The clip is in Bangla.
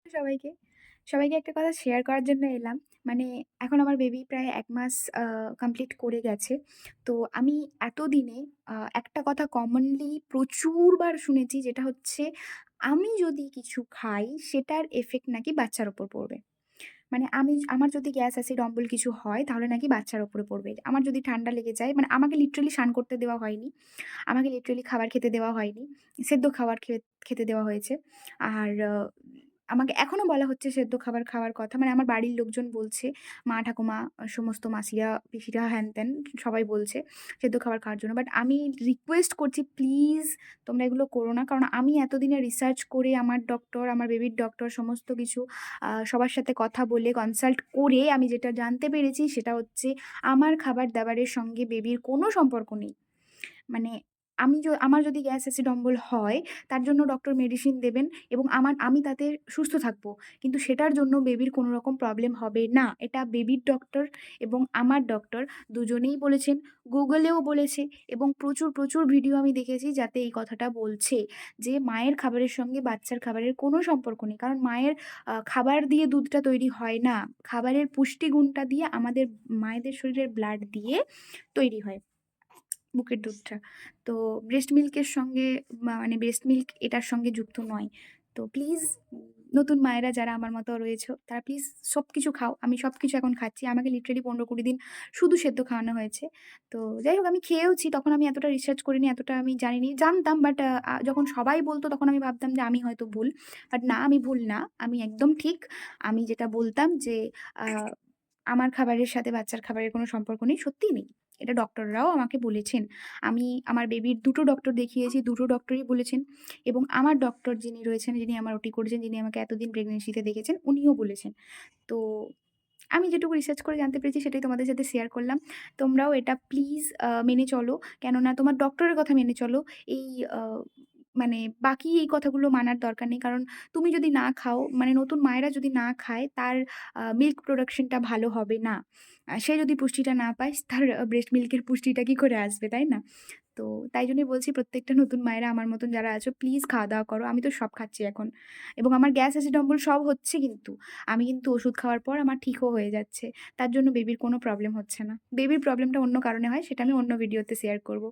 সবাইকে। সবাইকে একটা কথা শেয়ার করার জন্য এলাম। মানে এখন আমার বেবি প্রায় ১ মাস কমপ্লিট করে গেছে। তো আমি এতদিনে একটা কথা কমনলি প্রচুরবার শুনেছি, যেটা হচ্ছে আমি যদি কিছু খাই সেটার ইফেক্ট নাকি বাচ্চার উপর পড়বে। মানে আমার যদি গ্যাস, অ্যাসিড, অম্বল কিছু হয় তাহলে নাকি বাচ্চার উপরে পড়বে। আমার যদি ঠান্ডা লেগে যায়, মানে আমাকে লিটারেলি স্নান করতে দেওয়া হয়নি। আমাকে লিটারেলি খাবার খেতে দেওয়া হয়নি। সেদ্ধ খাবার খেতে দেওয়া হয়েছে। আর আমাকে এখনো বলা হচ্ছে সেদ্ধ খাবার খাওয়ার কথা। মানে আমার বাড়ির লোকজন বলছে, মা, ঠাকুমা, সমস্ত মাসিরা, পিসিরা, হ্যান-ত্যান সবাই বলছে সেদ্ধ খাবার খাওয়ার জন্য। বাট আমি রিকোয়েস্ট করছি, প্লিজ তোমরা এগুলো করো না। কারণ আমি এতদিনে রিসার্চ করে আমার ডক্টর, আমার বেবির ডক্টর সমস্ত কিছু সবার সাথে কথা বলে কনসাল্ট করে আমি যেটা জানতে পেরেছি সেটা হচ্ছে আমার খাবার-দাবারের সঙ্গে বেবির কোনো সম্পর্ক নেই। মানে আমার যদি গ্যাস, অ্যাসিড, অম্বল হয়, তার জন্য ডক্টর মেডিসিন দেবেন এবং আমি তাতে সুস্থ থাকবো। কিন্তু সেটার জন্য বেবির কোনো রকম প্রবলেম হবে না। এটা বেবির ডক্টর এবং আমার ডক্টর দুজনেই বলেছেন। গুগলেও বলেছে এবং প্রচুর ভিডিও আমি দেখেছি যাতে এই কথাটা বলছে যে, মায়ের খাবারের সঙ্গে বাচ্চার খাবারের কোনো সম্পর্ক নেই। কারণ মায়ের খাবার দিয়ে দুধটা তৈরি হয় না। খাবারের পুষ্টিগুণটা দিয়ে আমাদের মায়েদের শরীরের ব্লাড দিয়ে তৈরি হয়। বুকের দুধটা। তো ব্রেস্ট মিল্কের সঙ্গে মানে ব্রেস্ট মিল্ক এটার সঙ্গে যুক্ত নয়। তো প্লিজ নতুন মায়েরা যারা আমার মতো রয়েছো তারা প্লিজ সবকিছু খাও। আমি সবকিছু এখন খাচ্ছি। আমাকে লিটারেলি ১৫-২০ দিন শুধু সেদ্ধ খাওয়ানো হয়েছে। তো যাই হোক, আমি খেয়েওছি। তখন আমি এতটা রিসার্চ করিনি, এতটা আমি জানিনি। জানতাম, বাট যখন সবাই বলত তখন আমি ভাবতাম যে আমি হয়তো ভুল। বাট না, আমি ভুল না। আমি একদম ঠিক। আমি যেটা বলতাম যে আ আমার খাবারের সাথে বাচ্চার খাবারের কোনো সম্পর্ক নেই, সত্যিই নেই। এটা ডক্টররাও আমাকে বলেছেন। আমি আমার বেবির ২ টো ডক্টর দেখিয়েছি, ২ টো ডক্টরই বলেছেন এবং আমার ডক্টর যিনি রয়েছেন, যিনি আমার ওটি করেছেন, যিনি আমাকে এতদিন প্রেগনেন্সিতে দেখেছেন, উনিও বলেছেন। তো আমি যেটুকু রিসার্চ করে জানতে পেরেছি সেটাই তোমাদের সাথে শেয়ার করলাম। তোমরাও এটা প্লিজ মেনে চলো। কেননা তোমার ডক্টরের কথা মেনে চলো। এই আ মানে বাকি এই কথাগুলো মানার দরকার নেই। কারণ তুমি যদি না খাও, মানে নতুন মায়েরা যদি না খায়, তার মিল্ক প্রোডাকশন টা ভালো হবে না। সে যদি পুষ্টিটা না পায়, তার ব্রেস্ট মিল্কের পুষ্টিটা কি করে আসবে, তাই না? তো তাই জন্যই বলছি, প্রত্যেকটা নতুন মায়েরা আমার মতন যারা আছো, প্লিজ খাওয়া-দাওয়া করো। আমি তো সব খাচ্ছি এখন এবং আমার গ্যাস, অ্যাসিড, অম্বল সব হচ্ছে কিন্তু। আমি কিন্তু ওষুধ খাওয়ার পর আমার ঠিকও হয়ে যাচ্ছে। তার জন্য বেবির কোনো প্রবলেম হচ্ছে না। বেবির প্রবলেমটা অন্য কারণে হয়, সেটা আমি অন্য ভিডিওতে শেয়ার করব।